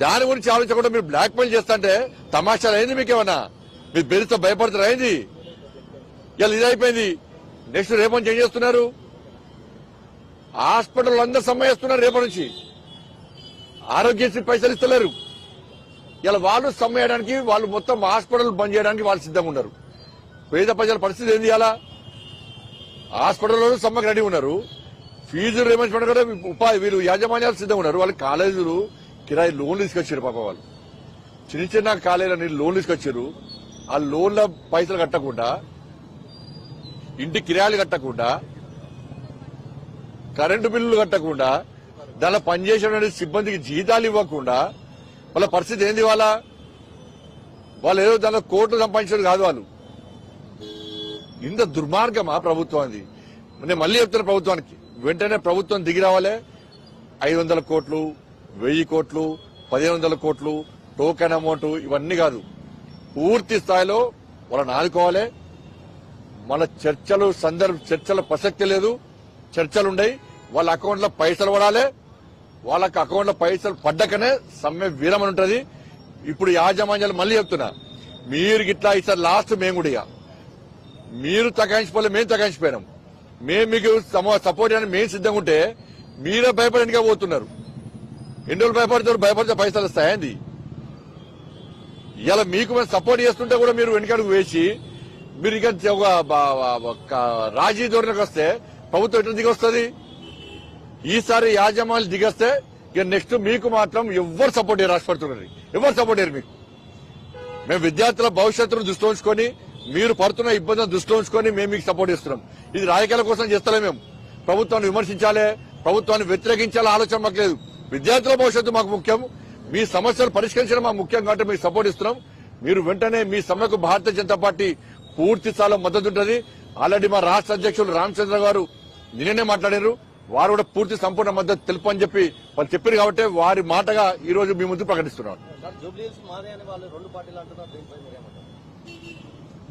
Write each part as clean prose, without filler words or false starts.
దాని గురించి ఆలోచించకుండా మీరు బ్లాక్ మెయిల్ చేస్తుంటే తమాషాలు అయింది మీకేమన్నా? మీరు బెదిరితో భయపడతారు అయింది. ఇలా ఇదైపోయింది. నెక్స్ట్ రేపటి ఏం చేస్తున్నారు? హాస్పిటల్ అందరూ సమ్మె చేస్తున్నారు రేపటి నుంచి. ఆరోగ్యశ్రీ పైసలు ఇస్తలేరు. ఇలా వాళ్ళు సమ్మె చేయడానికి, వాళ్ళు మొత్తం హాస్పిటల్ బంద్ చేయడానికి వాళ్ళు సిద్ధంగా ఉన్నారు. పేద ప్రజల పరిస్థితి ఏంది? అలా హాస్పిటల్లో సమ్మెకు రెడీ ఉన్నారు. ఫీజు రియంబర్స్మెంట్ కూడా ఉపాధి వీళ్ళు యాజమాన్యాలు సిద్ధంగా ఉన్నారు. వాళ్ళు కాలేజీలు కిరాయి లోన్లు తీసుకొచ్చారు. పాప వాళ్ళు చిన్న చిన్న కాలేజీలని లోన్లు తీసుకొచ్చారు. ఆ లోన్ల పైసలు కట్టకుండా, ఇంటి కిరాయిలు కట్టకుండా, కరెంటు బిల్లులు కట్టకుండా, దానిలో పనిచేసే సిబ్బందికి జీతాలు ఇవ్వకుండా వాళ్ళ పరిస్థితి ఏంది? వాళ్ళు ఏదో దానిలో కోట్లు సంపాదించడం కాదు. వాళ్ళు ఇంత దుర్మార్గమా ప్రభుత్వానికి? నేను మళ్ళీ చెప్తున్నా, ప్రభుత్వానికి వెంటనే ప్రభుత్వం దిగి రావాలి. 500 కోట్లు, 1000 కోట్లు, 1500 కోట్లు టోకెన్ అమౌంట్ ఇవన్నీ కాదు, పూర్తి స్థాయిలో వాళ్ళని ఆదుకోవాలి. మన చర్చల ప్రసక్తి లేదు. చర్చలుండయి. వాళ్ళ అకౌంట్లో పైసలు పడాలి. వాళ్ళకి అకౌంట్లో పైసలు పడ్డకనే సమ్మె విరమణ ఉంటది. ఇప్పుడు యాజమాన్యాలు మళ్ళీ చెప్తున్నా, మీరు గిట్లా ఈసారి లాస్ట్ మేము కూడా మీరు తగాయించిపోలే, మేము తగాయించిపోయినాం. మేము మీకు సపోర్ట్ చేయడానికి మేము సిద్ధంగా ఉంటే మీరే భయపడేందుకే పోతున్నారు. ఎన్ని రోజులు భయపడితే పైసలు వస్తాయండి? ఇలా మీకు మేము సపోర్ట్ చేస్తుంటే కూడా మీరు వెనుకడుగు వేసి మీరు ఇక రాజీ ధోరణికి వస్తే ప్రభుత్వం ఎట్లా దిగొస్తుంది? ఈసారి యాజమాన్యాలు దిగొస్తే ఇక నెక్స్ట్ మీకు మాత్రం ఎవరు సపోర్ట్ చేయరు. రాష్ట్రపడుతున్నారు ఎవరు సపోర్ట్ చేయరు మీకు. మేము విద్యార్థుల భవిష్యత్తును దృష్టిలో ఉంచుకొని, మీరు పడుతున్న ఇబ్బందులను దృష్టిలో ఉంచుకొని మేము మీకు సపోర్ట్ చేస్తున్నాం. ఇది రాజకీయాల కోసం చేస్తలే. మేము ప్రభుత్వాన్ని విమర్శించాలి, ప్రభుత్వాన్ని వ్యతిరేకించాలి ఆలోచన మాకు లేదు. విద్యార్థుల భవిష్యత్తు మాకు ముఖ్యం. మీ సమస్యలు పరిష్కరించడం మాకు ముఖ్యం కాబట్టి మీకు సపోర్ట్ ఇస్తున్నాం. మీరు వెంటనే మీ సమ్మెకు భారతీయ జనతా పార్టీ పూర్తి స్థాయిలో మద్దతు ఉంటుంది. ఆల్రెడీ మా రాష్ట్ర అధ్యక్షులు రామచంద్ర గారు నిన్ననే మాట్లాడారు. వారు కూడా పూర్తి సంపూర్ణ మద్దతు తెలుపని చెప్పి వాళ్ళు చెప్పారు కాబట్టి వారి మాటగా ఈ రోజు మీ ముందు ప్రకటిస్తున్నారు.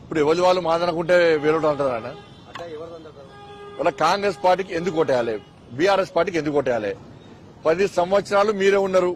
ఇప్పుడు ఎవరి వాళ్ళు మాదనుకుంటే వేరే అంటారు ఆయన. వాళ్ళ కాంగ్రెస్ పార్టీకి ఎందుకు ఓటేయాలి, బీఆర్ఎస్ పార్టీకి ఎందుకు ఓటేయాలి? 10 సంవత్సరాలు మీరే ఉన్నారు.